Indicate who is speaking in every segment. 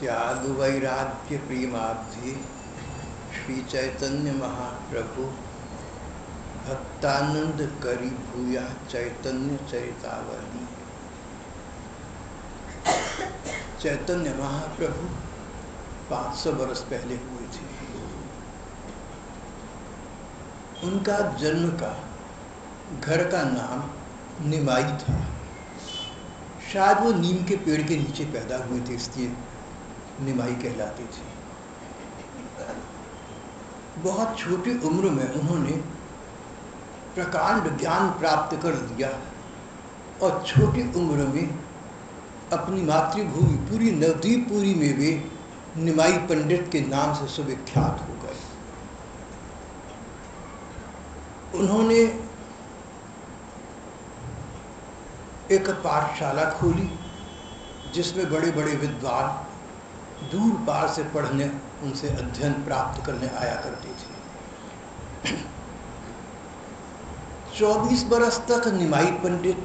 Speaker 1: त्याग वैराग्य प्रेमाब्धि श्री चैतन्य महाप्रभु भक्तानंद करी भूया चैतन्य चरितावली। चैतन्य महाप्रभु 500 वर्ष पहले हुए थे। उनका जन्म का घर का नाम निमाई था। शायद वो नीम के पेड़ के नीचे पैदा हुए थे, इसलिए निमाई कहलाती थी। बहुत छोटी उम्र में उन्होंने प्रकांड ज्ञान प्राप्त कर लिया और छोटी उम्र में अपनी मातृभूमि पूरी नवदीपपुरी में वे निमाई पंडित के नाम से सुविख्यात हो गए। उन्होंने एक पाठशाला खोली जिसमें बड़े बड़े विद्वान दूर पार से पढ़ने, उनसे अध्ययन प्राप्त करने आया करते थे। 24 बरस तक निमाई पंडित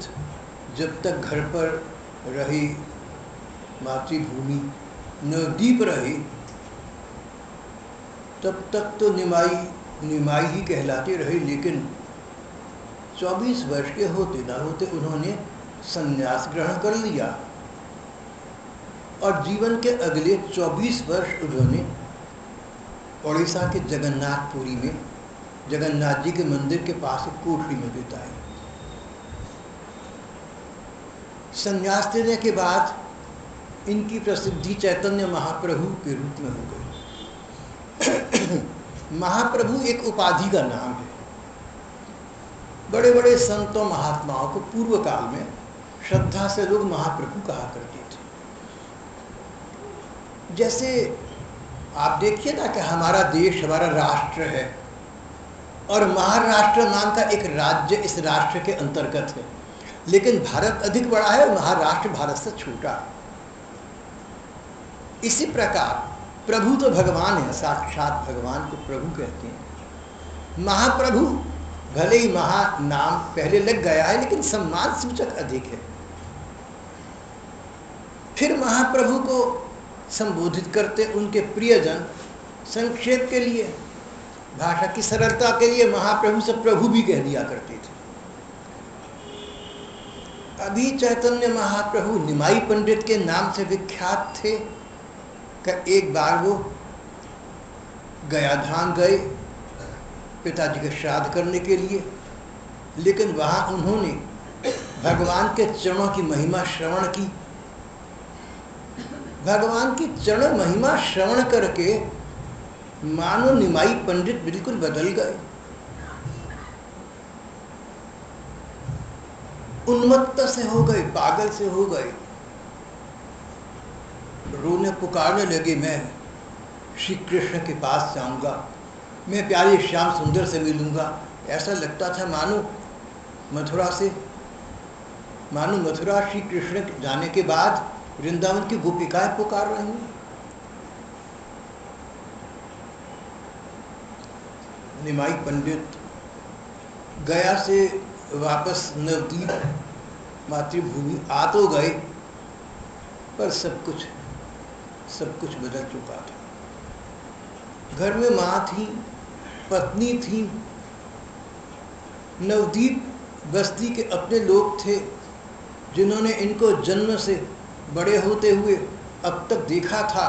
Speaker 1: जब तक घर पर रही, मातृभूमि नवदीप रही, तब तक तो निमाई ही कहलाते रहे। लेकिन 24 वर्ष के होते ना होते उन्होंने संन्यास ग्रहण कर लिया और जीवन के अगले 24 वर्ष उन्होंने उड़ीसा के जगन्नाथपुरी में जगन्नाथ जी के मंदिर के पास एक कोठरी में बिताए। संन्यास देने के बाद इनकी प्रसिद्धि चैतन्य महाप्रभु के रूप में हो गई। महाप्रभु एक उपाधि का नाम है। बड़े बड़े संतों महात्माओं को पूर्व काल में श्रद्धा से लोग महाप्रभु कहा करते थे। जैसे आप देखिए ना कि हमारा देश, हमारा राष्ट्र है और महाराष्ट्र नाम का एक राज्य इस राष्ट्र के अंतर्गत है, लेकिन भारत अधिक बड़ा है और महाराष्ट्र भारत से छोटा है। इसी प्रकार प्रभु तो भगवान है, साक्षात भगवान को प्रभु कहते हैं। महाप्रभु भले ही महा नाम पहले लग गया है, लेकिन सम्मान सूचक अधिक है। फिर महाप्रभु को संबोधित करते उनके प्रियजन संक्षेप के लिए, भाषा की सरलता के लिए महाप्रभु से प्रभु भी कह दिया करते थे। अभी चैतन्य महाप्रभु निमाई पंडित के नाम से विख्यात थे कि एक बार वो गया धाम गए पिताजी के श्राद्ध करने के लिए, लेकिन वहाँ उन्होंने भगवान के चरणों की महिमा श्रवण की। भगवान की चरण महिमा श्रवण करके मानो निमाई पंडित बिल्कुल बदल गए, उन्मत्त से हो गए, पागल से हो गए। रोने पुकारने लगे, मैं श्री कृष्ण के पास जाऊंगा, मैं प्यारे श्याम सुंदर से मिलूंगा। ऐसा लगता था मानो मथुरा श्री कृष्ण जाने के बाद वृंदावन की गोपिकाएं पुकार रही हैं। निमाई पंडित गया से वापस नवदीप मातृभूमि आ तो गए, पर सब कुछ बदल चुका था। घर में माँ थी, पत्नी थी, नवदीप बस्ती के अपने लोग थे जिन्होंने इनको जन्म से बड़े होते हुए अब तक देखा था।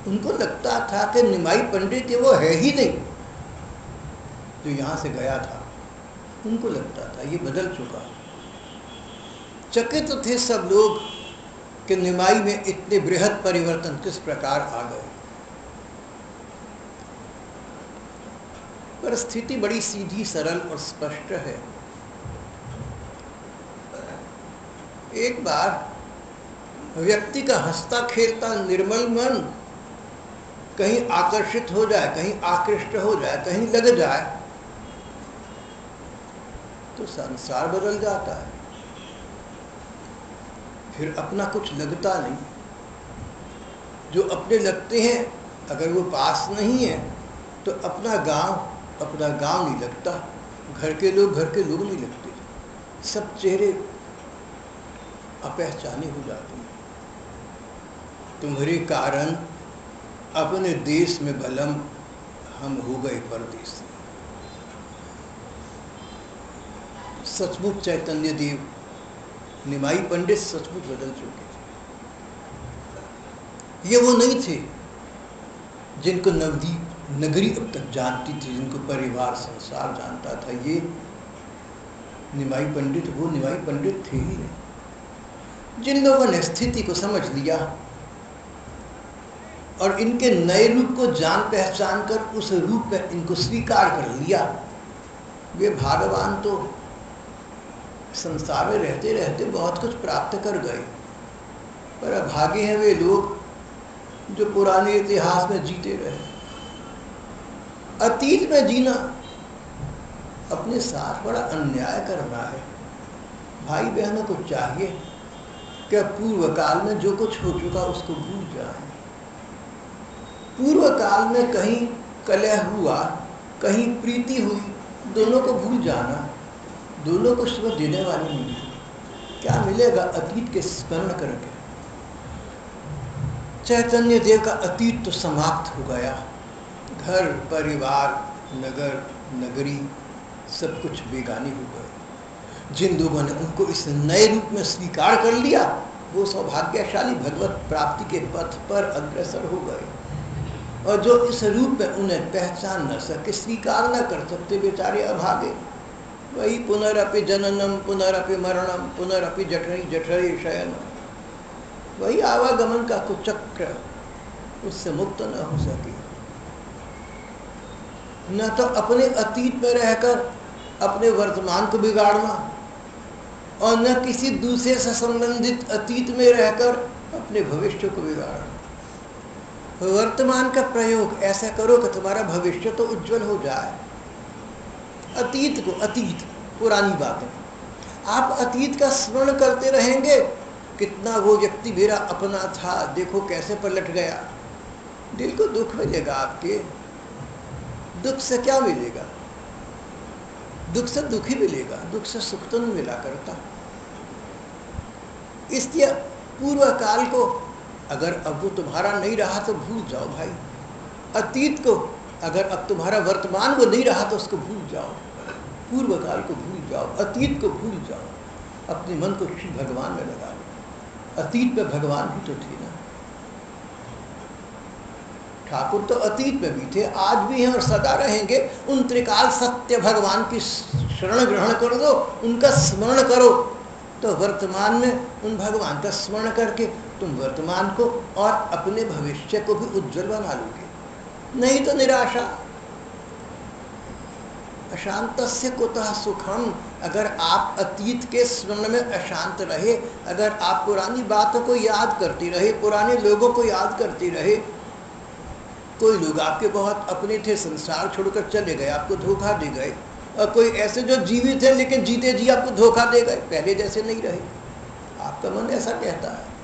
Speaker 1: उनको लगता था कि निमाई पंडित ये वो है ही नहीं जो यहाँ से गया था। उनको लगता था ये बदल चुका। चकित थे सब लोग कि निमाई में इतने बृहद परिवर्तन किस प्रकार आ गए। पर स्थिति बड़ी सीधी, सरल और स्पष्ट है। एक बार व्यक्ति का हंसता खेलता निर्मल मन कहीं आकर्षित हो जाए, कहीं आकृष्ट हो जाए, कहीं लग जाए तो संसार बदल जाता है। फिर अपना कुछ लगता नहीं। जो अपने लगते हैं, अगर वो पास नहीं है तो अपना गांव नहीं लगता, घर के लोग नहीं लगते। सब चेहरे अपहचाने हो जाते हैं। तुम्हारे कारण अपने देश में बलम हम हो गए परदेसी। सचमुच चैतन्य देव, निमाई पंडित सचमुच बदल चुके थे। ये वो नहीं थे जिनको नवदीप नगरी अब तक जानती थी, जिनको परिवार संसार जानता था। ये निमाई पंडित वो निमाई पंडित थे ही नहीं। जिन लोगों ने स्थिति को समझ लिया और इनके नए रूप को जान पहचान कर उस रूप में इनको स्वीकार कर लिया, वे भागवान तो संसार में रहते रहते बहुत कुछ प्राप्त कर गए। पर अभागे हैं वे लोग जो पुराने इतिहास में जीते रहे। अतीत में जीना अपने साथ बड़ा अन्याय करना है। भाई बहनों को चाहिए कि पूर्व काल में जो कुछ हो चुका उसको भूल जाएं। पूर्व काल में कहीं कलह हुआ, कहीं प्रीति हुई, दोनों को भूल जाना, दोनों को सुख देने वाली नहीं है। क्या मिलेगा अतीत के स्मरण करके? चैतन्य देव का अतीत तो समाप्त हो गया। घर परिवार नगर नगरी सब कुछ बेगानी हो गए। जिन लोगों ने उनको इस नए रूप में स्वीकार कर लिया वो सौभाग्यशाली भगवत प्राप्ति के पथ पर अग्रसर हो गए। और जो इस रूप में उन्हें पहचान न सके, स्वीकार न कर सकते, बेचारे अभागे। वही पुनरपि जननम पुनरपि मरणम पुनरपि जठरी जठरी शयनम, वही आवागमन का कुचक्र, उससे मुक्त न हो सके। न तो अपने अतीत में रहकर अपने वर्तमान को बिगाड़ना और न किसी दूसरे से संबंधित अतीत में रहकर अपने भविष्य को बिगाड़ना। वर्तमान का प्रयोग ऐसा करो कि तुम्हारा भविष्य तो उज्जवल हो जाए। अतीत को अतीत, पुरानी बातें, आप अतीत का स्मरण करते रहेंगे, कितना वो व्यक्ति मेरा अपना था, देखो कैसे पलट गया। दिल को दुख मिलेगा आपके। दुख से क्या मिलेगा? दुख से दुख ही मिलेगा, दुख से सुख तो नहीं मिला करता। इसलिए पूर्व काल को अगर अब वो तुम्हारा नहीं रहा तो भूल जाओ भाई। अतीत को अगर अब तुम्हारा वर्तमान वो नहीं रहा तो उसको भूल जाओ। पूर्व काल को भूल जाओ, अतीत को भूल जाओ, अपने मन को श्री भगवान में लगा लो। अतीत में भगवान भी तो थे ना। ठाकुर तो अतीत में भी थे, आज भी हैं और सदा रहेंगे। उन त्रिकाल सत्य भगवान की शरण ग्रहण कर दो, उनका स्मरण करो, तो वर्तमान में उन भगवान का स्मरण करके तुम वर्तमान को और अपने भविष्य को भी उज्जवल बना लोगे। नहीं तो निराशा। अशांतस्य कुतः सुखम। अगर आप अतीत के स्मरण में अशांत रहे, अगर आप पुरानी बातों को याद करते रहे, पुराने लोगों को याद करते रहे, कोई लोग आपके बहुत अपने थे, संसार छोड़कर चले गए, आपको धोखा दे गए, और कोई ऐसे जो जीवित है लेकिन जीते जी आपको धोखा दे गए, पहले जैसे नहीं रहे। आपका मन ऐसा कहता है।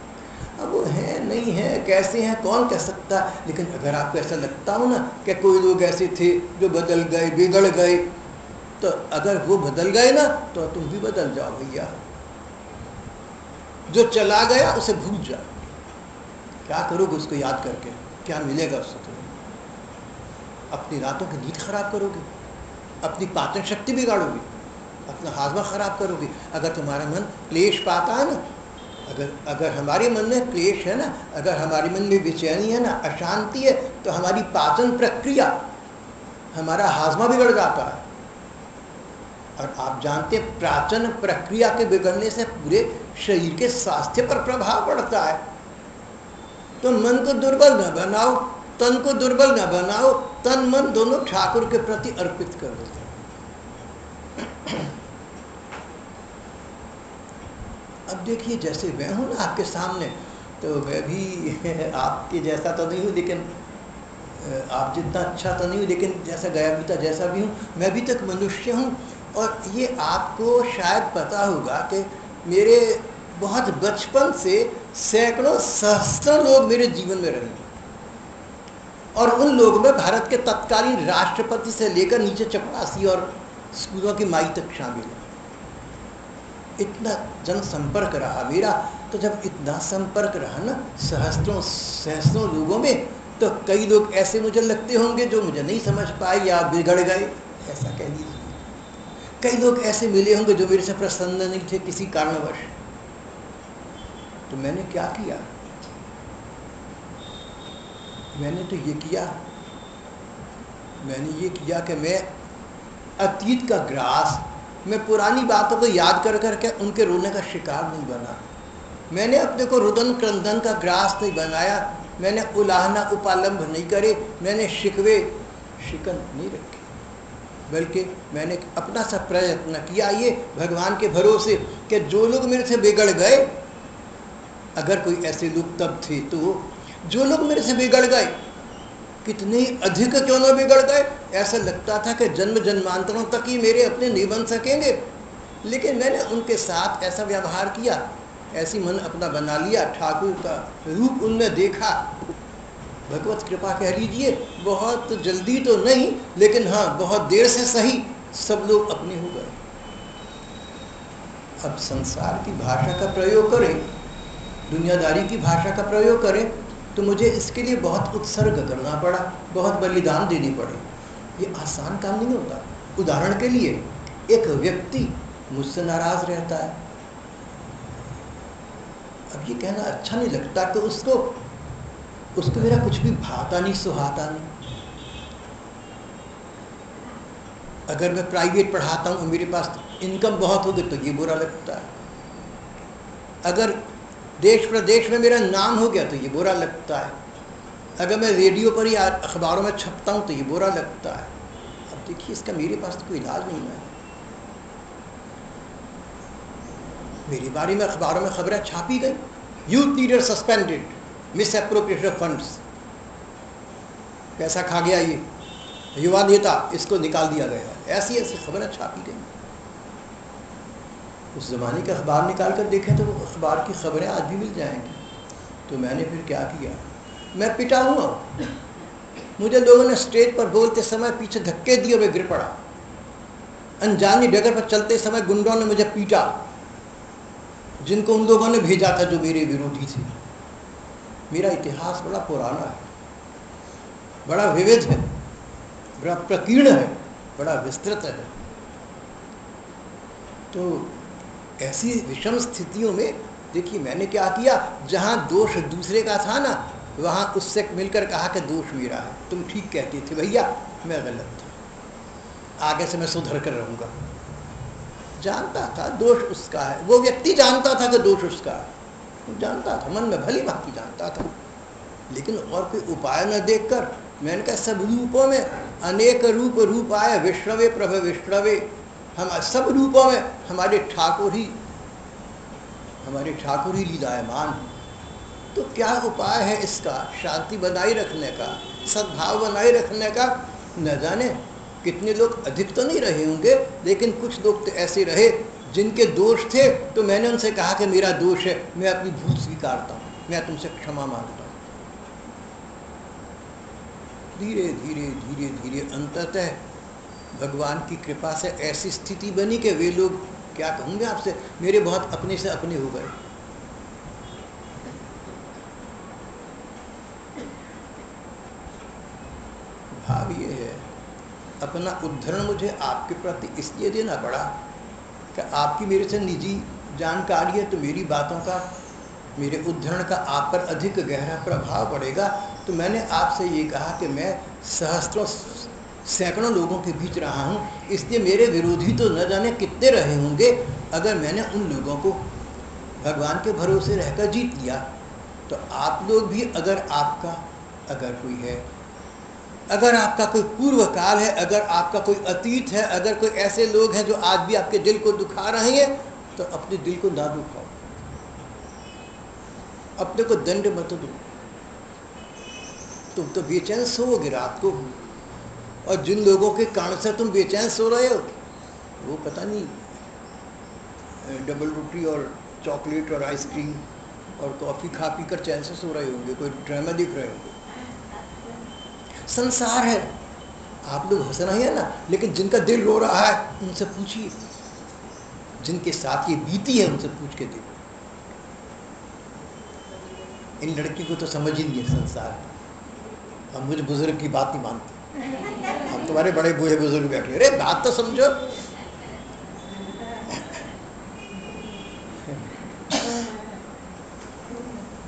Speaker 1: अब वो है नहीं है, कैसे हैं कौन कह सकता है। लेकिन अगर आपको ऐसा लगता हो ना कि कोई लोग ऐसे थे जो बदल गए, बिगड़ गए, तो अगर वो बदल गए ना तो तुम भी बदल जाओ भैया। जो चला गया उसे भूल जाओ। क्या करोगे उसको याद करके? क्या मिलेगा उससे? तुम्हें अपनी रातों की नींद खराब करोगे, अपनी पाचन शक्ति बिगाड़ोगे, अपना हाजमा खराब करोगे। अगर तुम्हारा मन क्लेश पाता है ना, अगर हमारे मन में क्लेश है ना, अगर हमारे मन में बेचैनी है ना, अशांति है, तो हमारी पाचन प्रक्रिया, हमारा हाजमा बिगड़ जाता है। और आप जानते हैं पाचन प्रक्रिया के बिगड़ने से पूरे शरीर के स्वास्थ्य पर प्रभाव पड़ता है। तो मन को दुर्बल न बनाओ, तन को दुर्बल न बनाओ, तन मन दोनों ठाकुर के प्रति अर्पित कर दो। अब देखिए, जैसे मैं हूँ ना आपके सामने, तो मैं भी आपके जैसा तो नहीं हूँ, लेकिन आप जितना अच्छा तो नहीं हूँ, लेकिन जैसा गया बीता जैसा भी हूँ, मैं भी तक मनुष्य हूँ। और ये आपको शायद पता होगा कि मेरे बहुत बचपन से सैकड़ों सहस्त्रों लोग मेरे जीवन में रहे, और उन लोगों में भारत के तत्कालीन राष्ट्रपति से लेकर नीचे चपरासी और स्कूलों की माई तक शामिल है। इतना जनसंपर्क रहा मेरा। तो जब इतना संपर्क रहा ना सहस्त्रों सहस्त्रों लोगों में, तो कई लोग ऐसे मुझे लगते होंगे जो मुझे नहीं समझ पाए या बिगड़ गए, ऐसा कह लीजिए। कई लोग ऐसे मिले होंगे जो मेरे से प्रसन्न नहीं थे किसी कारणवश। तो मैंने क्या किया? मैंने तो ये किया, मैंने ये किया कि मैं अतीत का ग्रास, मैं पुरानी बातों को याद कर करके उनके रोने का शिकार नहीं बना। मैंने अपने को रुदन क्रंदन का ग्रास नहीं बनाया, मैंने उलाहना उपालंब नहीं करे, मैंने शिकवे शिकन नहीं रखे, बल्कि मैंने अपना सा प्रयत्न किया ये भगवान के भरोसे कि जो लोग मेरे से बिगड़ गए, अगर कोई ऐसे लोग तब थे, तो जो लोग मेरे से बिगड़ गए, कितने अधिक क्यों न बिगड़ गए, ऐसा लगता था कि जन्म जन्मांतरों तक ही मेरे अपने नहीं बन सकेंगे, लेकिन मैंने उनके साथ ऐसा व्यवहार किया, ऐसी मन अपना बना लिया, ठाकुर का रूप उनमें देखा। भगवत कृपा कह लीजिए, बहुत जल्दी तो नहीं, लेकिन हाँ बहुत देर से सही सब लोग अपने हो गए। अब संसार की भाषा का प्रयोग करें, दुनियादारी की भाषा का प्रयोग करें, तो मुझे इसके लिए बहुत उत्सर्ग करना पड़ा, बहुत बलिदान देनी पड़ी। ये आसान काम नहीं होता। उदाहरण के लिए, एक व्यक्ति मुझसे नाराज रहता है, अब ये कहना अच्छा नहीं लगता कि उसको मेरा कुछ भी भाता नहीं, सुहाता नहीं। अगर मैं प्राइवेट पढ़ाता हूँ, मेरे पास इनकम बहुत होगी, तो ये बुरा लगता है। अगर देश प्रदेश में मेरा नाम हो गया, तो ये बुरा लगता है। अगर मैं रेडियो पर या अखबारों में छपता हूँ, तो ये बुरा लगता है। अब देखिए, इसका मेरे पास तो कोई इलाज नहीं है। मेरे बारे में अखबारों में खबरें छापी गई, youth leader suspended, miss appropriation of funds, पैसा खा गया ये युवा नेता, इसको निकाल दिया गया, ऐसी ऐसी खबरें छापी गई। उस ज़माने के अखबार निकाल कर देखें तो वो अखबार की खबरें आज भी मिल जाएंगी। तो मैंने फिर क्या किया, मैं पिटा हुआ, मुझे लोगों ने स्टेज पर बोलते समय पीछे धक्के दिए, मैं गिर पड़ा। अनजानी डगर पर चलते समय गुंडों ने मुझे पीटा, जिनको उन लोगों ने भेजा था जो मेरे विरोधी थे। मेरा इतिहास बड़ा पुराना है, बड़ा विविध है, बड़ा प्रकीर्ण है, बड़ा विस्तृत है। तो ऐसी विषम स्थितियों में देखिए मैंने क्या किया, जहाँ दोष दूसरे का था ना, वहाँ उससे मिलकर कहा कि दोष मेरा है, तुम ठीक कहते थे भैया, मैं गलत था, आगे से मैं सुधर कर रहूँगा। जानता था दोष उसका है, वो व्यक्ति जानता था कि दोष उसका है, वो जानता था, मन में भली भांति जानता था, लेकिन और कोई उपाय न देखकर मैंने कहा सब रूपों में अनेक रूप आए, विश्रवे प्रभ विश्रवे, हम सब रूपों में हमारे ठाकुर ही लीलायमान। तो क्या उपाय है इसका, शांति बनाए रखने का, सद्भाव बनाए रखने का? न जाने कितने लोग, अधिक तो नहीं रहे होंगे, लेकिन कुछ लोग तो ऐसे रहे जिनके दोष थे, तो मैंने उनसे कहा कि मेरा दोष है, मैं अपनी भूल स्वीकारता हूँ, मैं तुमसे क्षमा मांगता हूँ। धीरे धीरे धीरे धीरे अंततः भगवान की कृपा से ऐसी स्थिति बनी कि वे लोग, क्या कहूँगे आपसे, मेरे बहुत अपने से अपने हो गए। भाव ये है, अपना उद्धरण मुझे आपके प्रति इसलिए देना पड़ा कि आपकी मेरे से निजी जानकारी है, तो मेरी बातों का, मेरे उद्धरण का आप पर अधिक गहरा प्रभाव पड़ेगा। तो मैंने आपसे ये कहा कि मैं सहस्त्रों सैकड़ों लोगों के बीच रहा हूँ, इसलिए मेरे विरोधी तो न जाने कितने रहे होंगे। अगर मैंने उन लोगों को भगवान के भरोसे रहकर जीत लिया, तो आप लोग भी, अगर कोई है, अगर आपका कोई पूर्व काल है, अगर आपका कोई अतीत है, अगर कोई ऐसे लोग हैं जो आज भी आपके दिल को दुखा रहे हैं, तो अपने दिल को ना दुखाओ, अपने को दंड मत दो। तुम तो बेचैन सोओगे रात को, और जिन लोगों के कारण से तुम बेचैन सो रहे हो, वो पता नहीं डबल रोटी और चॉकलेट और आइसक्रीम और कॉफ़ी खा पी कर चैन से सो रहे होंगे, कोई ड्रामा दिख रहे होंगे। संसार है, आप लोग हंस रहे हैं ना, लेकिन जिनका दिल रो रहा है उनसे पूछिए, जिनके साथ ये बीती है उनसे पूछ के देखो। इन लड़की को तो समझ ही नहीं है संसार। हम मुझे बुजुर्ग की बात नहीं मानते, हम तुम्हारे बड़े बूढ़े बुजुर्ग बैठे, अरे बात तो समझो।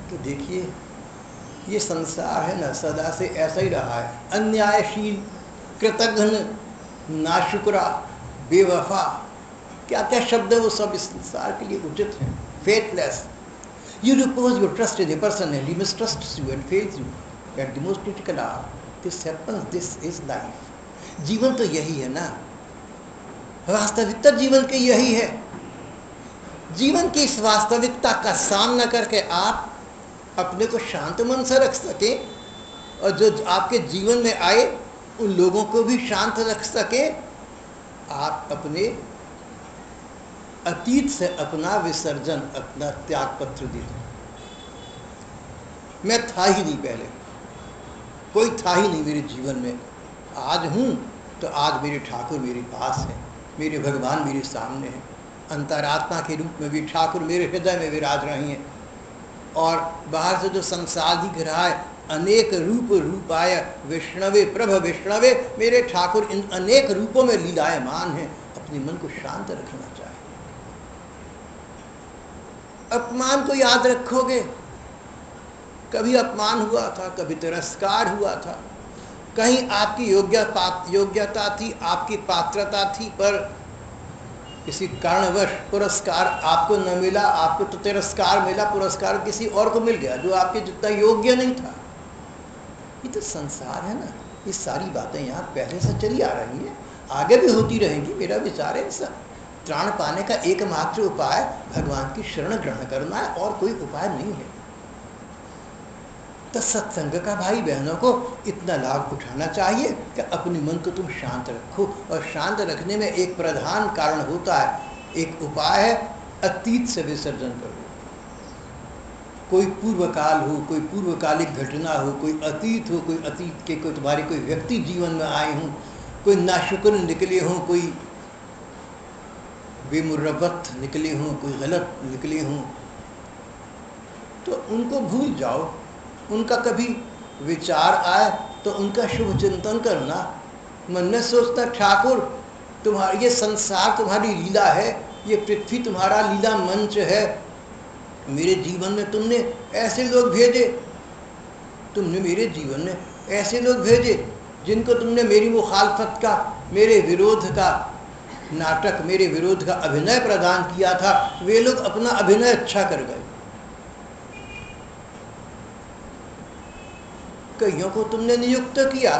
Speaker 1: तो देखिए ये संसार है ना, सदा से ऐसा ही रहा है, अन्यायशील, कृतघ्न, नाशुक्रा, बेवफा, क्या क्या शब्द है वो सब इस संसार के लिए उचित है। Faithless, you repose your trust in a person and he mistrusts you and fails you at the most critical hour. This happens, this is life. जीवन तो यही है ना, वास्तविकता जीवन की यही है। जीवन की इस वास्तविकता का सामना करके आप अपने को शांत मन से रख सके और जो आपके जीवन में आए उन लोगों को भी शांत रख सके। आप अपने अतीत से अपना विसर्जन, अपना त्याग पत्र दे दो। मैं था ही नहीं, पहले कोई था ही नहीं मेरे जीवन में, आज हूँ तो आज मेरे ठाकुर मेरे पास है, मेरे भगवान मेरे सामने हैं, अंतरात्मा के रूप में भी ठाकुर मेरे हृदय में विराज रही हैं। और बाहर से जो संसार दिख रहा है, अनेक रूप रूपाय विष्णवे प्रभ विष्णवे, मेरे ठाकुर इन अनेक रूपों में लीलायमान हैं। अपने मन को शांत रखना चाहिए। अपमान को याद रखोगे, कभी अपमान हुआ था, कभी तिरस्कार हुआ था, कहीं आपकी योग्यता थी, आपकी पात्रता थी, पर किसी कारणवश पुरस्कार आपको न मिला, आपको तो तिरस्कार मिला, पुरस्कार किसी और को मिल गया जो आपके जितना योग्य नहीं था। ये तो संसार है ना, ये सारी बातें यहाँ पहले से चली आ रही हैं, आगे भी होती रहेंगी। मेरा विचार है सब त्राण पाने का एकमात्र उपाय भगवान की शरण ग्रहण करना है, और कोई उपाय नहीं है। तो सत्संग का भाई बहनों को इतना लाभ उठाना चाहिए कि अपने मन को तुम शांत रखो, और शांत रखने में एक प्रधान कारण होता है, एक उपाय है, अतीत से विसर्जन करो। कोई पूर्व काल हो, कोई पूर्वकालिक घटना हो, कोई अतीत हो, कोई अतीत के कोई तुम्हारे कोई व्यक्ति जीवन में आए हों, कोई नाशुक्र निकले हों, कोई बेमुरवत निकले हों, कोई गलत निकले हों, तो उनको भूल जाओ। उनका कभी विचार आए तो उनका शुभ चिंतन करना, मन में सोचता ठाकुर तुम्हारी ये संसार तुम्हारी लीला है, ये पृथ्वी तुम्हारा लीला मंच है, मेरे जीवन में तुमने ऐसे लोग भेजे, तुमने मेरे जीवन में ऐसे लोग भेजे जिनको तुमने मेरी मुखालफत का, मेरे विरोध का नाटक, मेरे विरोध का अभिनय प्रदान किया था, वे लोग अपना अभिनय अच्छा कर गए। कईयों को तुमने नियुक्त किया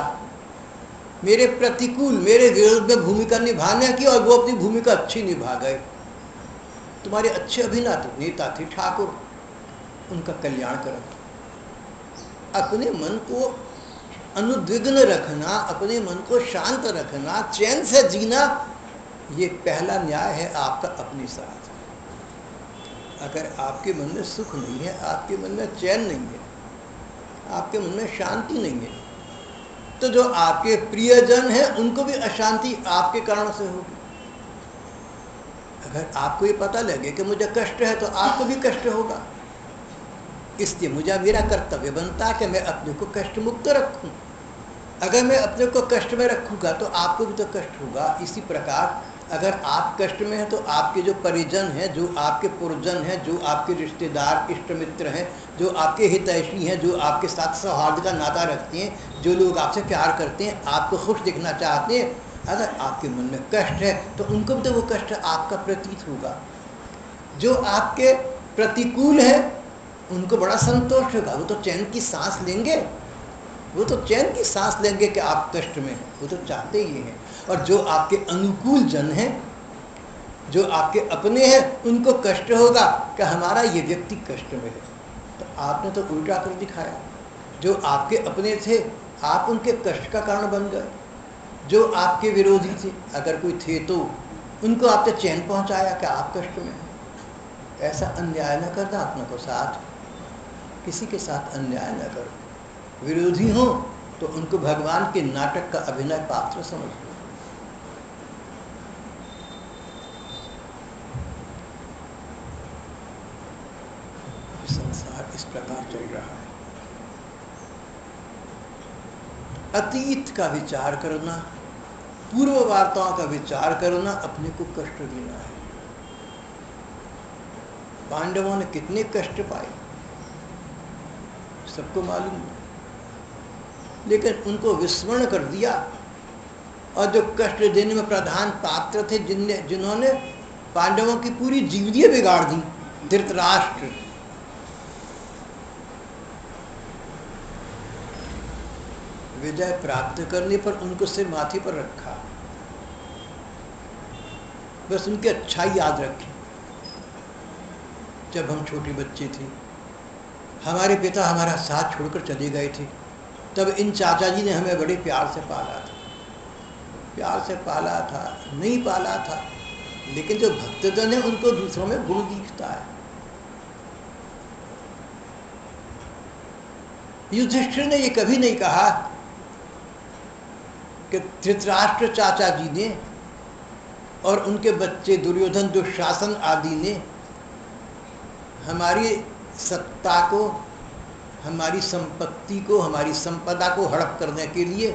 Speaker 1: मेरे प्रतिकूल, मेरे विरोध में भूमिका निभाने की, और वो अपनी भूमिका अच्छी निभा गए। तुम्हारे अच्छे अभिनेता नेता थे ठाकुर, उनका कल्याण करो। अपने मन को अनुद्विग्न रखना, अपने मन को शांत रखना, चैन से जीना, ये पहला न्याय है आपका अपने साथ। अगर आपके मन में सुख नहीं है, आपके मन में चैन नहीं है, आपके मन में शांति नहीं है, तो जो आपके प्रियजन हैं उनको भी अशांति आपके कारण से होगी। अगर आपको ये पता लगे कि मुझे कष्ट है तो आपको भी कष्ट होगा। इसलिए मुझे मेरा कर्तव्य बनता है कि मैं अपने को कष्ट मुक्त रखूं। अगर मैं अपने को कष्ट में रखूंगा तो आपको भी तो कष्ट होगा। इसी प्रकार अगर आप कष्ट में हैं तो आपके जो परिजन हैं, जो आपके पुरजन हैं, जो आपके रिश्तेदार इष्ट मित्र हैं, जो आपके हितैषी हैं, जो आपके साथ सौहार्द का नाता रखते हैं, जो लोग आपसे प्यार करते हैं, आपको खुश दिखना चाहते हैं, अगर आपके मन में कष्ट है तो उनको भी तो वो कष्ट आपका प्रतीत होगा। जो आपके प्रतिकूल है उनको बड़ा संतोष होगा, वो तो चैन की सांस लेंगे, वो तो चैन की सांस लेंगे कि आप कष्ट में हैं, वो तो चाहते ही हैं। और जो आपके अनुकूल जन हैं, जो आपके अपने हैं, उनको कष्ट होगा कि हमारा ये व्यक्ति कष्ट में है। तो आपने तो उल्टा कर दिखाया। जो आपके अपने थे आप उनके कष्ट का कारण बन गए। जो आपके विरोधी थे, अगर कोई थे तो उनको आपने चैन पहुंचाया कि आप कष्ट में हैं। ऐसा अन्याय न करना अपने को साथ, किसी के साथ अन्याय न करो। विरोधी हो तो उनको भगवान के नाटक का अभिनय पात्र समझो। कि संसार इस प्रकार चल रहा है। अतीत का विचार करना, पूर्व वार्ताओं का विचार करना अपने को कष्ट देना है। पांडवों ने कितने कष्ट पाए सबको मालूम है, लेकिन उनको विस्मरण कर दिया। और जो कष्ट देने में प्रधान पात्र थे, जिन्होंने पांडवों की पूरी जीवनी बिगाड़ दी, धृतराष्ट्र, विजय प्राप्त करने पर उनको सिर माथे पर रखा, बस उनकी अच्छाई याद रखी। जब हम छोटे बच्चे थे, हमारे पिता हमारा साथ छोड़कर चले गए थे, तब इन चाचा जी ने हमें बड़े प्यार से पाला था, प्यार से पाला था, नहीं पाला था, लेकिन जो भक्तजन है उनको दूसरों में गुण दिखता है। युधिष्ठिर ने ये कभी नहीं कहा कि धृतराष्ट्र चाचा जी ने और उनके बच्चे दुर्योधन, दुशासन आदि ने हमारी सत्ता को, हमारी संपत्ति को, हमारी संपदा को हड़प करने के लिए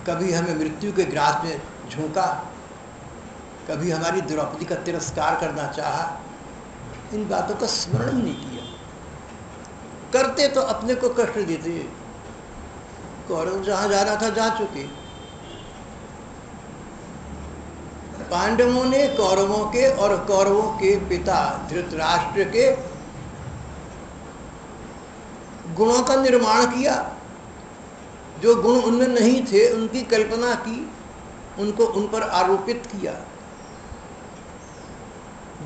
Speaker 1: कभी हमें मृत्यु के ग्रास में झोंका, कभी हमारी द्रौपदी का तिरस्कार करना चाहा। इन बातों का स्मरण ही नहीं किया। करते तो अपने को कष्ट देते। कौरव जहां जाना था जा चुके। पांडवों ने कौरवों के और कौरवों के पिता धृतराष्ट्र के गुणों का निर्माण किया। जो गुण उनमें नहीं थे उनकी कल्पना की, उनको उन पर आरोपित किया।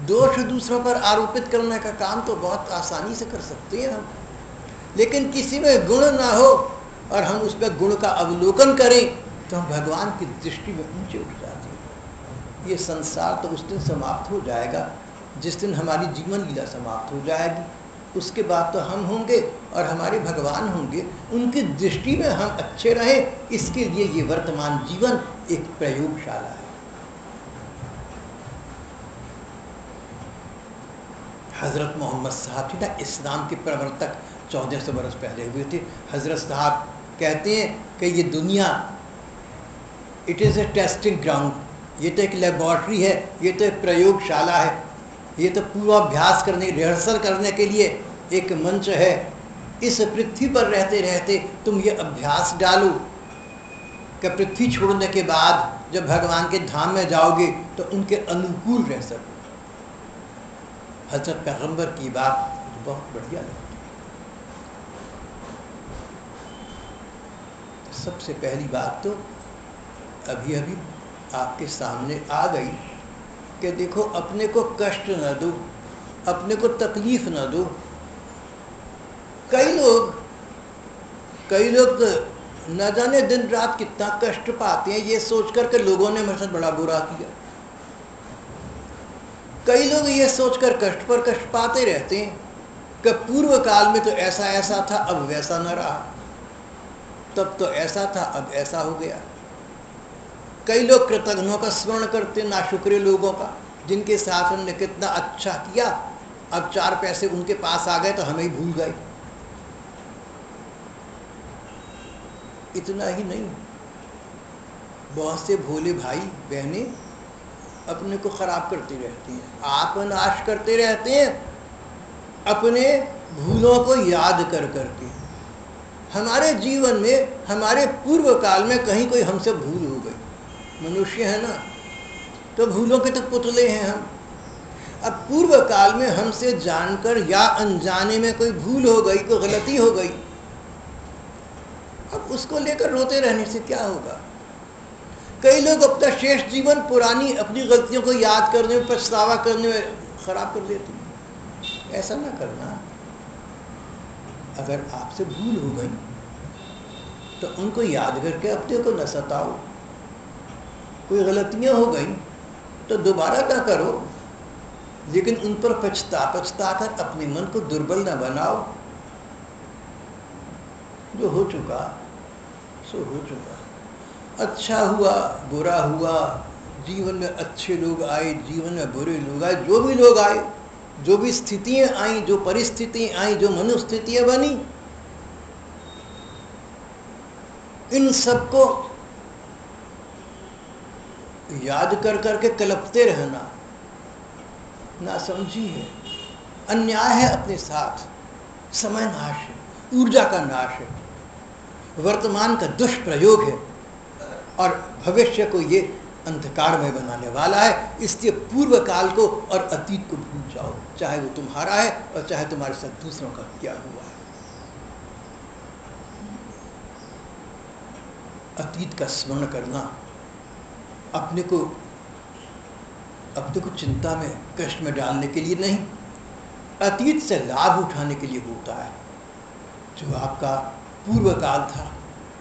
Speaker 1: दोष दूसरों पर आरोपित करने का काम तो बहुत आसानी से कर सकते हैं हम, लेकिन किसी में गुण ना हो और हम उसमें गुण का अवलोकन करें तो हम भगवान की दृष्टि में ऊंचे उठ जाते हैं। ये संसार तो उस दिन समाप्त हो जाएगा जिस दिन हमारी जीवन लीला समाप्त हो जाएगी। उसके बाद तो हम होंगे और हमारे भगवान होंगे। उनकी दृष्टि में हम अच्छे रहें, इसके लिए ये वर्तमान जीवन एक प्रयोगशाला है। हजरत मोहम्मद साहब थे ना, इस्लाम के प्रवर्तक, 1400 बरस पहले हुए थे। हजरत साहब कहते हैं कि ये दुनिया it is a testing ground, ये तो एक लेबॉर्ट्री है, ये तो एक प्रयोगशाला है, ये तो पूर्वाभ्यास करने, रिहर्सल करने के लिए एक मंच है। इस पृथ्वी पर रहते रहते तुम ये अभ्यास डालो कि पृथ्वी छोड़ने के बाद जब भगवान के धाम में जाओगे तो उनके अनुकूल रह सको। हजरत पैगंबर की बात बहुत बढ़िया लगती है। सबसे पहली बात तो अभी अभी आपके सामने आ गई कि देखो, अपने को कष्ट न दो, अपने को तकलीफ न दो। कई लोग न जाने दिन रात कितना कष्ट पाते हैं ये सोच कर के लोगों ने मेरे साथ बड़ा बुरा किया। कई लोग ये सोचकर कष्ट पर कष्ट पाते रहते हैं कि पूर्व काल में तो ऐसा ऐसा था, अब वैसा न रहा, तब तो ऐसा था, अब ऐसा हो गया। कई लोग कृतज्ञों का स्मरण करते, नाशुक्रे लोगों का, जिनके साथ हमने कितना अच्छा किया, अब 4 पैसे उनके पास आ गए तो हमें ही भूल गए। इतना ही नहीं, बहुत से भोले भाई बहनें अपने को खराब करते रहते हैं, आप नाश करते रहते हैं अपने भूलों को याद कर करके। हमारे जीवन में, हमारे पूर्व काल में कहीं कोई हमसे भूल हो गई, मनुष्य है ना, तो भूलों के तो पुतले हैं हम। अब पूर्व काल में हमसे जानकर या अनजाने में कोई भूल हो गई, कोई गलती हो गई, अब उसको लेकर रोते रहने से क्या होगा। कई लोग अपना शेष जीवन पुरानी अपनी गलतियों को याद करने में, पछतावा करने में खराब कर देते हैं। ऐसा ना करना। अगर आपसे भूल हो गई तो उनको याद करके अपने को न सताओ। कोई गलतियां हो गई तो दोबारा ना करो, लेकिन उन पर पछता कर अपने मन को दुर्बल न बनाओ। जो हो चुका सो हो चुका। अच्छा हुआ, बुरा हुआ, जीवन में अच्छे लोग आए, जीवन में बुरे लोग आए, जो भी लोग आए, जो भी स्थितियां आई, जो परिस्थितियां आई, जो मनुस्थितियां बनी, इन सबको याद कर करके कलपते रहना ना समझी है, अन्याय है अपने साथ। समय नाश है, ऊर्जा का नाश है, वर्तमान का दुष्प्रयोग है और भविष्य को ये अंधकार में बनाने वाला है। इसलिए पूर्व काल को और अतीत को भूल जाओ, चाहे वो तुम्हारा है और चाहे तुम्हारे साथ दूसरों का क्या हुआ है। अतीत का स्मरण करना अपने को चिंता में, कष्ट में डालने के लिए नहीं, अतीत से लाभ उठाने के लिए होता है। जो आपका पूर्व काल था,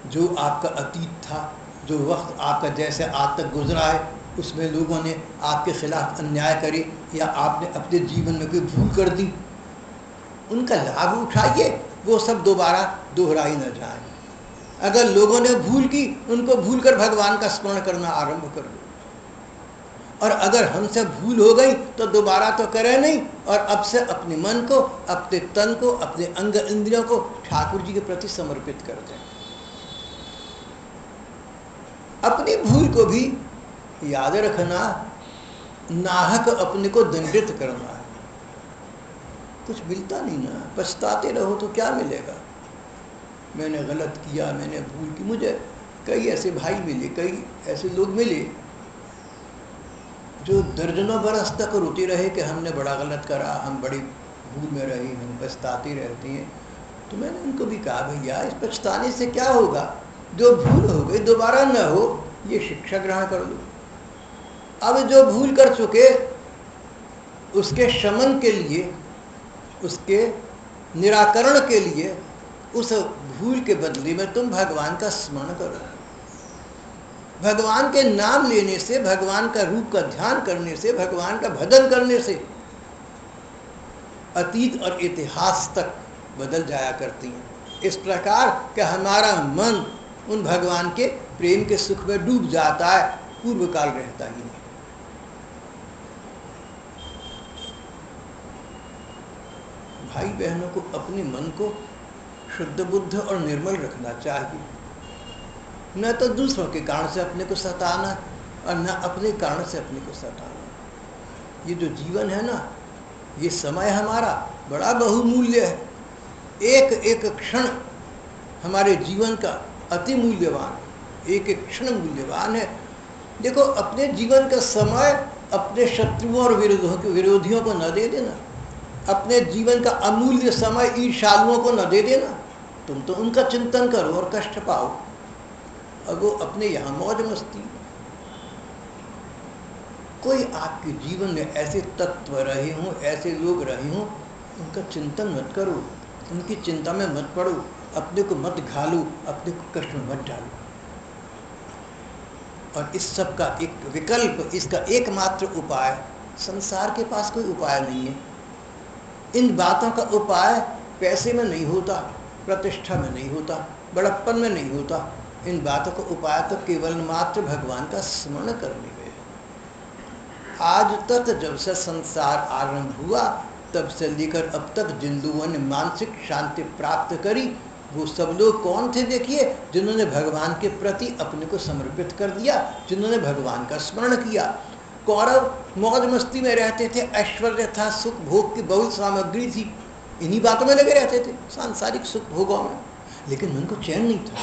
Speaker 1: जो आपका अतीत था, जो वक्त आपका जैसे आज तक गुजरा है, उसमें लोगों ने आपके खिलाफ अन्याय करे या आपने अपने जीवन में कोई भूल कर दी, उनका लाभ उठाइए, वो सब दोबारा दोहराई न जाए। अगर लोगों ने भूल की, उनको भूल कर भगवान का स्मरण करना आरंभ कर दो, और अगर हमसे भूल हो गई तो दोबारा तो करें नहीं, और अब से अपने मन को, अपने तन को, अपने अंग इंद्रियों को ठाकुर जी के प्रति समर्पित कर दें। अपनी भूल को भी याद रखना, नाहक अपने को दंडित करना है, कुछ मिलता नहीं ना, पछताते रहो तो क्या मिलेगा। मैंने गलत किया, मैंने भूल की। मुझे कई ऐसे भाई मिले, कई ऐसे लोग मिले जो दर्जनों बरस तक रोते रहे कि हमने बड़ा गलत करा, हम बड़ी भूल में रहे, हम पछताते रहते हैं। तो मैंने उनको भी कहा, भैया इस पछताने से क्या होगा, जो भूल हो गई दोबारा न हो, ये शिक्षा ग्रहण कर लो। अब जो भूल कर चुके, उसके शमन के लिए, उसके निराकरण के लिए, उस भूल के बदले में तुम भगवान का स्मरण करो। भगवान के नाम लेने से, भगवान का रूप का ध्यान करने से, भगवान का भजन करने से अतीत और इतिहास तक बदल जाया करती हैं। इस प्रकार कि हमारा मन उन भगवान के प्रेम के सुख में डूब जाता है, पूर्व काल रहता ही नहीं। भाई बहनों को अपने मन को शुद्ध बुद्ध और निर्मल रखना चाहिए, न तो दूसरों के कारण से अपने को सताना और न अपने कारण से अपने को सताना। ये जो जीवन है ना, ये समय हमारा बड़ा बहुमूल्य है। एक एक क्षण हमारे जीवन का अति मूल्यवान, एक एक क्षण मूल्यवान है। देखो, अपने जीवन का समय अपने शत्रुओं और विरोधियों को न दे देना, अपने जीवन का अमूल्य समय ईर्ष्यालुओं को न दे देना। तुम तो उनका चिंतन करो और कष्ट पाओ, और वो अपने यहाँ मौज मस्ती। कोई आपके जीवन में ऐसे तत्व रहे हों, ऐसे लोग रहे हों, उनका चिंतन मत करो, उनकी चिंता में मत पड़ो, अपने को मत घालो, अपने को कष्ट में मत डालो। और इस सब का एक विकल्प, इसका एकमात्र उपाय, संसार के पास कोई उपाय नहीं है। इन बातों का उपाय पैसे में नहीं होता, प्रतिष्ठा में नहीं होता, बड़प्पन में नहीं होता। इन बातों का उपाय तो केवल मात्र भगवान का स्मरण करने में है। आज तक जब से संसार आरंभ हुआ, तब से लेकर अब तक जिन लोगों ने मानसिक शांति प्राप्त करी, वो सब लोग कौन थे? देखिए, जिन्होंने भगवान के प्रति अपने को समर्पित कर दिया, जिन्होंने भगवान का स्मरण किया। कौरव मौज मस्ती में रहते थे, ऐश्वर्य था, सुख भोग की बहुत सामग्री थी, इन्हीं बातों में लगे रहते थे, सांसारिक सुख भोगों में, लेकिन उनको चैन नहीं था।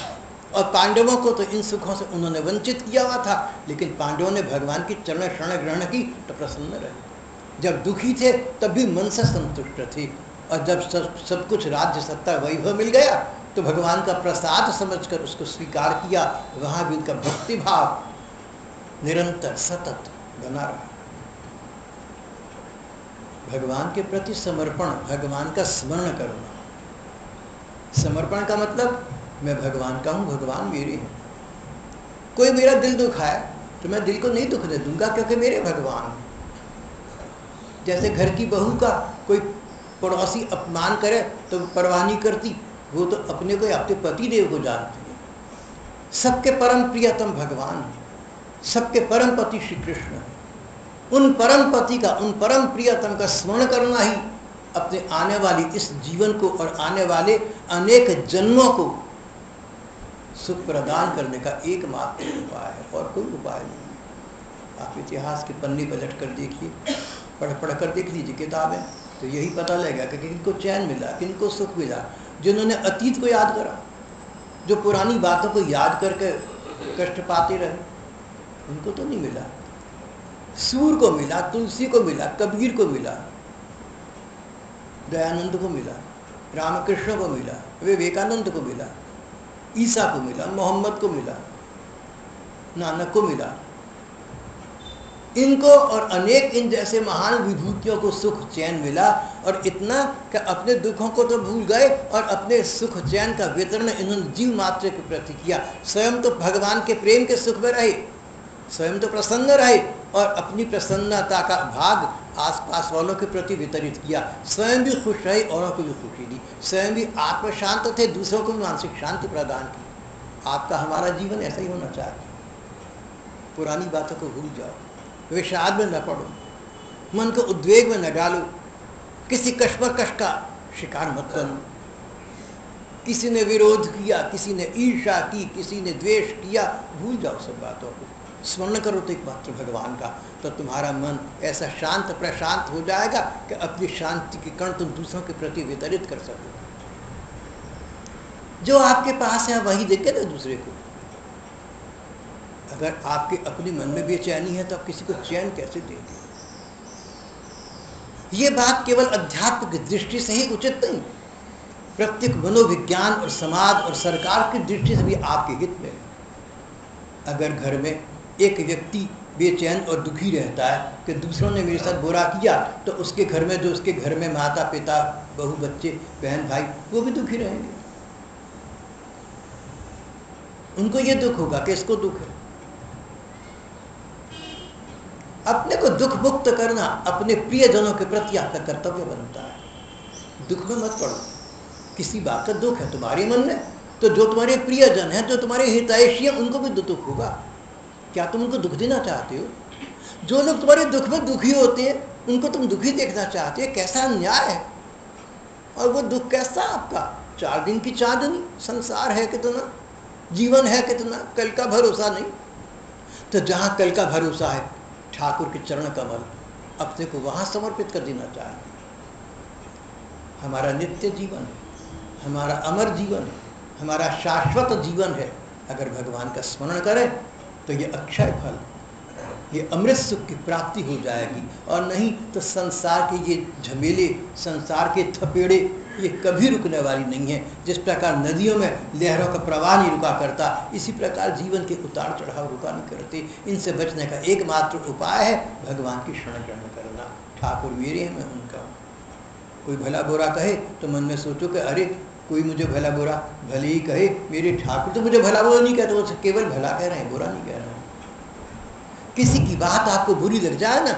Speaker 1: और पांडवों को तो इन सुखों से उन्होंने वंचित किया हुआ था, लेकिन पांडवों ने भगवान की चरण शरण ग्रहण की तो प्रसन्न रहे। जब दुखी थे तब भी मन से संतुष्ट थे, और जब सब कुछ राज्य सत्ता वैभव मिल गया तो भगवान का प्रसाद समझकर उसको स्वीकार किया। वहाँ भी उनका भक्ति भाव निरंतर सतत बना रहा। भगवान के प्रति समर्पण, भगवान का स्मरण करना। समर्पण का मतलब मैं भगवान का हूँ, भगवान मेरे हैं। कोई मेरा दिल दुखाए तो मैं दिल को नहीं दुखने दूंगा, क्योंकि मेरे भगवान हैं। जैसे घर की बहू का कोई पड़ोसी अपमान करे तो परवाह नहीं करती, वो तो अपने को अपने पति देव को जानती है। सबके परम प्रियतम भगवान है, सबके परम पति श्री कृष्ण है, उन परम पति का, उन परम प्रियतम का स्मरण करना ही अपने आने वाली इस जीवन को और आने वाले अनेक जन्मों को सुख प्रदान करने का एकमात्र उपाय है, और कोई उपाय नहीं। आप इतिहास के पन्ने पलट कर देखिए, पढ़ कर देख लीजिए किताबें, तो यही पता लगेगा कि किनको चैन मिला, किनको सुख मिला। जिन्होंने अतीत को याद करा, जो पुरानी बातों को याद करके कष्ट पाते रहे, उनको तो नहीं मिला। सूर को मिला, तुलसी को मिला, कबीर को मिला, दयानंद को मिला, रामकृष्ण को मिला, विवेकानंद को मिला, ईसा को मिला, मोहम्मद को मिला, नानक को मिला। इनको और अनेक इन जैसे महान विभूतियों को सुख चैन मिला, और इतना कि अपने दुखों को तो भूल गए और अपने सुख चैन का वितरण इन्होंने जीव मात्र के प्रति किया। स्वयं तो भगवान के प्रेम के सुख में रहे, स्वयं तो प्रसन्न रहे, और अपनी प्रसन्नता का भाग आसपास वालों के प्रति वितरित किया। स्वयं भी खुश रहे, औरों को भी खुशी दी। स्वयं भी आत्म शांत थे, दूसरों को भी मानसिक शांति प्रदान की। आपका हमारा जीवन ऐसा ही होना चाहिए। पुरानी बातों को भूल जाओ, विषाद में न पड़ो, मन को उद्वेग में न डालो, किसी कश्मकश का शिकार मत बनो। किसी ने विरोध किया, किसी ने ईर्ष्या की, किसी ने द्वेष किया, भूल जाओ सब बातों को। स्मरण करो तो एकमात्र भगवान का, तो तुम्हारा मन ऐसा शांत प्रशांत हो जाएगा कि अपनी शांति के कण तुम दूसरों के प्रति वितरित कर सको। जो आपके पास है वही देंगे ना दूसरे को। अगर आपके अपने मन में बेचैनी है तो आप किसी को चैन कैसे देंगे? ये बात केवल अध्यात्म की दृष्टि से ही उचित नहीं, प्रत्येक मनोविज्ञान और समाज और सरकार की दृष्टि से भी आपके हित में। अगर घर में एक व्यक्ति बेचैन और दुखी रहता है कि दूसरों ने मेरे साथ बुरा किया, तो उसके घर में, जो उसके घर में माता पिता बहू बच्चे बहन भाई, वो भी दुखी रहेंगे। उनको ये दुख होगा कि इसको दुख है। अपने को दुख मुक्त करना अपने प्रियजनों के प्रति आपका कर्तव्य बनता है। दुख में मत पड़ो। किसी बात का दुख है तुम्हारे मन में, तो जो तुम्हारे प्रियजन हैं, जो तुम्हारे हितैषी हैं, उनको भी दुख होगा। क्या तुम उनको दुख देना चाहते हो? जो लोग तुम्हारे दुख में दुखी होते हैं, उनको तुम दुखी देखना चाहते हो? कैसा अन्याय है। और वो दुख कैसा आपका? 4 दिन की चांदनी, संसार है कितना, जीवन है कितना, कल का भरोसा नहीं। तो जहाँ कल का भरोसा है, ठाकुर के चरण कमल, अपने को वहाँ समर्पित कर देना चाहिए। हमारा नित्य जीवन है, हमारा अमर जीवन है, हमारा शाश्वत जीवन है। अगर भगवान का स्मरण करें तो ये अक्षय फल, ये अमृत सुख की प्राप्ति हो जाएगी। और नहीं तो संसार के ये झमेले, संसार के थपेड़े, ये कभी रुकने वाली नहीं है। जिस प्रकार नदियों में लहरों का प्रवाह नहीं रुका करता, इसी प्रकार जीवन के उतार चढ़ाव रुका नहीं करते। इनसे बचने का एकमात्र उपाय है भगवान की शरण ग्रहण करना। ठाकुर मेरे हैं, मैं उनका हूँ। कोई भला बुरा कहे तो मन में सोचो कि अरे कोई मुझे भला बुरा भले ही कहे, मेरे ठाकुर तो मुझे भला बुरा नहीं कहते, वो केवल भला कह रहे हैं, बुरा नहीं कह रहे हैं। किसी की बात आपको बुरी लग जाए ना,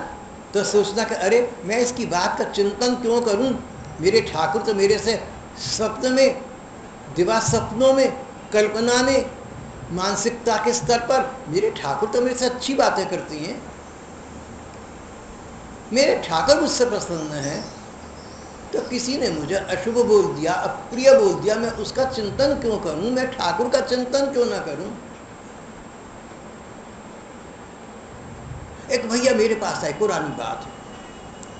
Speaker 1: तो सोचना कि अरे मैं इसकी बात का चिंतन क्यों करूं, मेरे ठाकुर तो मेरे से स्वप्न में, दिवा सपनों में, कल्पना में, मानसिकता के स्तर पर मेरे ठाकुर तो मेरे से अच्छी बातें करती हैं। मेरे ठाकुर मुझसे प्रसन्न हैं, तो किसी ने मुझे अशुभ बोल दिया, अप्रिय बोल दिया, मैं उसका चिंतन क्यों करूं, मैं ठाकुर का चिंतन क्यों ना करूं। एक भैया मेरे पास आए, पुरानी बात है,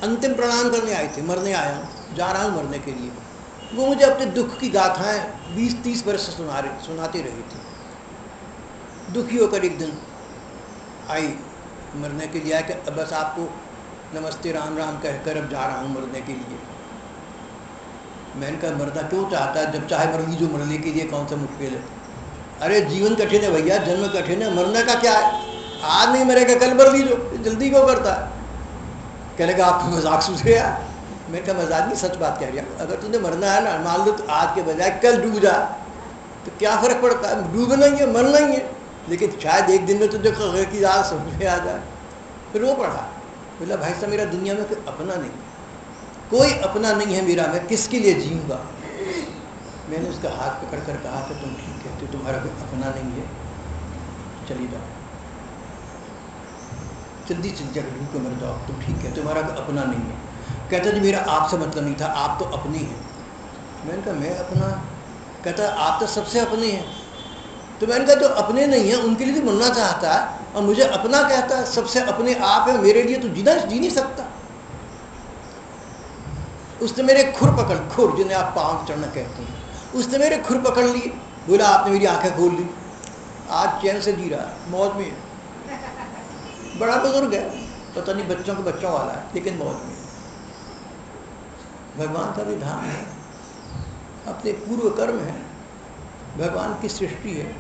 Speaker 1: अंतिम प्रणाम करने आए थे, मरने आया हूँ, जा रहा हूँ मरने के लिए। वो मुझे अपने दुख की गाथाएं 20-30 वर्ष से सुनाते रही थी। दुखी होकर एक दिन आई, मरने के लिए आया कि बस आपको नमस्ते राम राम कहकर अब जा रहा हूँ मरने के लिए। मैंने कहा मरना क्यों चाहता है, जब चाहे मर लीजिए, मरने के लिए कौन सा मुश्किल है। अरे जीवन कठिन है भैया, जन्म कठिन है, मरने का क्या है, आज नहीं मरेगा कल मर लीजिए, जल्दी क्यों करता है। कहने का आपको मजाक सूझ गया। मैंने कहा मजाक नहीं, सच बात कह रही है। अगर तुमने मरना है ना, मान लो तो आज के बजाय कल डूब जा, तो क्या फर्क पड़ता है, डूबना ही है, मरना ही है। लेकिन शायद एक दिन में तुझे खबर की याद समझ में आ जाए। फिर रो पड़ा, बोला भाई साहब मेरा दुनिया में कोई अपना नहीं, कोई अपना नहीं है मेरा, मैं किसके लिए जीऊँगा। मैंने उसका हाथ पकड़ कर कहा कि तुम ठीक कहते, तुम्हारा कोई अपना नहीं है, चली जाओ। जल्दी से जल्दी को मर जाओ, तुम ठीक है, तुम्हारा अपना नहीं है। कहता जी मेरा आपसे मतलब नहीं था, आप तो अपनी हैं। मैंने कहा मैं अपना? कहता आप तो सबसे अपने हैं। तो मैंने कहा जो अपने नहीं है उनके लिए तो मरना चाहता है और मुझे अपना कहता है, सबसे अपने आप है, मेरे लिए तो जी नहीं सकता। उसने मेरे खुर पकड़, खुर जिन्हें आप पांव चढ़ना कहते हैं, उसने मेरे खुर पकड़ लिए, बोला आपने मेरी आंखें खोल ली, आज चैन से जी रहा है, मौज में है। बड़ा बुजुर्ग है, पता नहीं बच्चों के बच्चों वाला है, लेकिन मौज में। भगवान का भी धाम है, अपने पूर्व कर्म है, भगवान की सृष्टि है,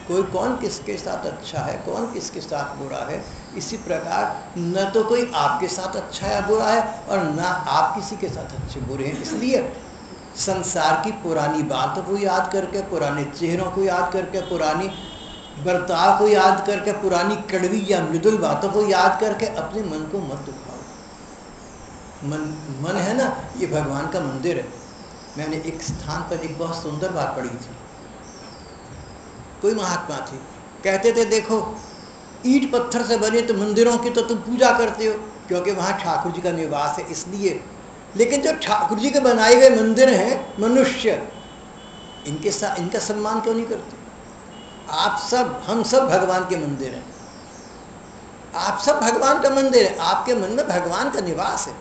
Speaker 1: कोई कौन किसके साथ अच्छा है, कौन किसके साथ बुरा है। इसी प्रकार न तो कोई आपके साथ अच्छा या बुरा है और न आप किसी के साथ अच्छे बुरे हैं। इसलिए संसार की पुरानी बातों को याद करके, पुराने चेहरों को याद करके, पुरानी बर्ताव को याद करके, पुरानी कड़वी या मृदुल बातों को याद करके अपने मन को मत दुखाओ। मन है ना, ये भगवान का मंदिर है। मैंने एक स्थान पर एक बहुत सुंदर बात पढ़ी थी। कोई महात्मा थे, कहते थे देखो ईंट पत्थर से बने तो मंदिरों की तो तुम पूजा करते हो क्योंकि वहाँ ठाकुर जी का निवास है इसलिए, लेकिन जो ठाकुर जी के बनाए हुए मंदिर हैं मनुष्य, इनके साथ इनका सम्मान क्यों नहीं करते? आप सब, हम सब भगवान के मंदिर हैं, आप सब भगवान का मंदिर है, आपके मन में भगवान का निवास है।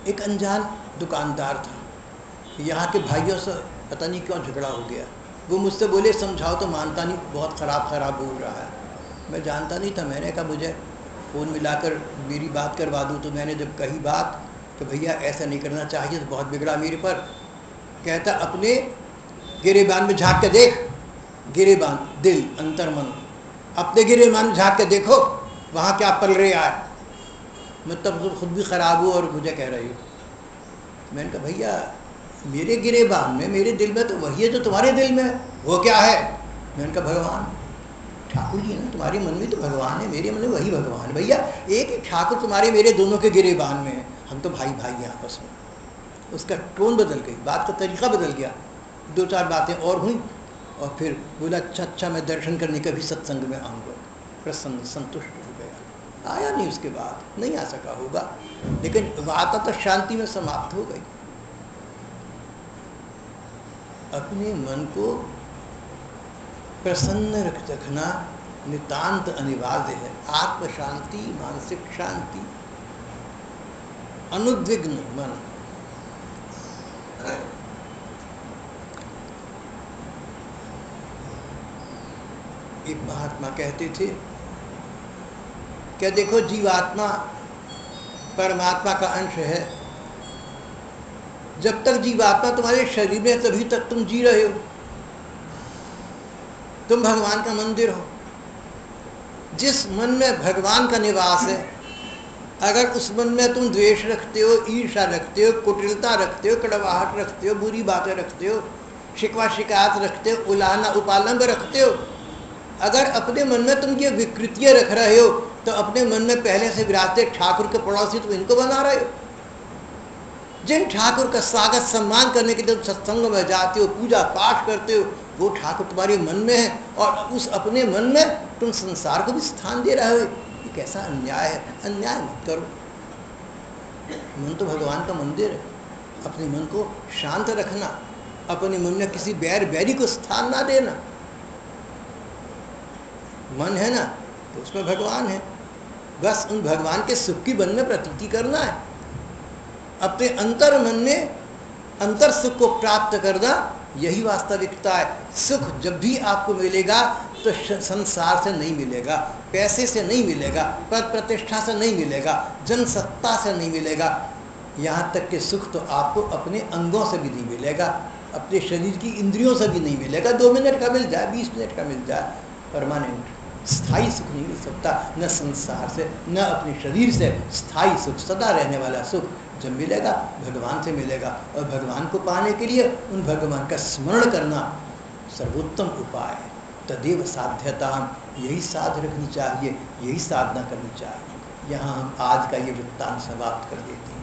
Speaker 1: एक अनजान दुकानदार था, यहाँ के भाइयों से पता नहीं क्यों झगड़ा हो गया। वो मुझसे बोले समझाओ तो मानता नहीं, बहुत ख़राब बोल रहा है। मैं जानता नहीं था, मैंने कहा मुझे फ़ोन मिलाकर मेरी बात करवा दूँ। तो मैंने जब कही बात तो भैया ऐसा नहीं करना चाहिए, तो बहुत बिगड़ा मेरे पर। कहता अपने गिरेबान में झाँक के देख, गिरेबान दिल अंतर्मन, अपने गिरेबान में झाँक के देखो वहाँ क्या पल रहा है। मैं तब तो खुद भी ख़राब हूँ और मुझे कह रही हूँ। मैंने कहा भैया मेरे गिरेबान में, मेरे दिल में तो वही है जो तुम्हारे दिल में, वो क्या है? मैंने कहा भगवान, ठाकुर जी ना, तुम्हारे मन में तो भगवान है, मेरे मन में वही भगवान है। भैया एक ही ठाकुर तुम्हारे मेरे दोनों के गिरेबान में है, हम तो भाई भाई हैं आपस में। उसका टोन बदल गई, बात का तरीका बदल गया, दो चार बातें और हुई और फिर बोला अच्छा मैं दर्शन करने का भी सत्संग में आऊँगा। प्रसन्न संतुष्ट हो गया, आया नहीं उसके बाद, नहीं आ सका होगा, लेकिन वार्ता तो शांति में समाप्त हो गई। अपने मन को प्रसन्न रखना नितांत अनिवार्य है। आत्म शांति, मानसिक शांति, अनुद्विग्न मन। एक महात्मा कहते थे क्या देखो जीवात्मा परमात्मा का अंश है, जब तक जीवात्मा तुम्हारे शरीर में तभी तक तुम जी रहे हो, तुम भगवान का मंदिर हो। जिस मन में भगवान का निवास है, अगर उस मन में तुम द्वेष रखते हो, ईर्ष्या रखते हो, कुटिलता रखते हो, कड़वाहट रखते हो, बुरी बातें रखते हो, शिकवा शिकायत रखते हो, उलाहना उपालंब रखते हो, अगर अपने मन में तुम ये विकृतियाँ रख रहे हो तो अपने मन में पहले से विराजते ठाकुर के पड़ोसी तुम इनको बना रहे हो। जिन ठाकुर का स्वागत सम्मान करने के लिए तुम सत्संग में जाते हो, पूजा पाठ करते हो, वो ठाकुर तुम्हारे मन में है और उस अपने मन में तुम संसार को भी स्थान दे रहे हो। ये कैसा अन्याय है? अन्याय मत करो। मन तो भगवान का मंदिर है, अपने मन को शांत रखना, अपने मन में किसी बैरी को स्थान ना देना। मन है ना तो उसमें भगवान है, बस उन भगवान के सुख की मन में प्रतीति करना है, अपने अंतर मन में अंतर सुख को प्राप्त करना, यही वास्तविकता है। सुख जब भी आपको मिलेगा तो संसार से नहीं मिलेगा, पैसे से नहीं मिलेगा, पद प्रतिष्ठा से नहीं मिलेगा, जनसत्ता से नहीं मिलेगा, यहाँ तक कि सुख तो आपको अपने अंगों से भी नहीं मिलेगा, अपने शरीर की इंद्रियों से भी नहीं मिलेगा। 2 मिनट का मिल जाए, 20 मिनट का मिल जाए, परमानेंट स्थायी सुख नहीं मिल सकता, न संसार से न अपने शरीर से। स्थायी सुख, सदा रहने वाला सुख जब मिलेगा भगवान से मिलेगा, और भगवान को पाने के लिए उन भगवान का स्मरण करना सर्वोत्तम उपाय है। तदेव साध्यता, यही साध रखनी चाहिए, यही साधना करनी चाहिए। यहाँ हम आज का ये वृत्तांत समाप्त कर देते हैं।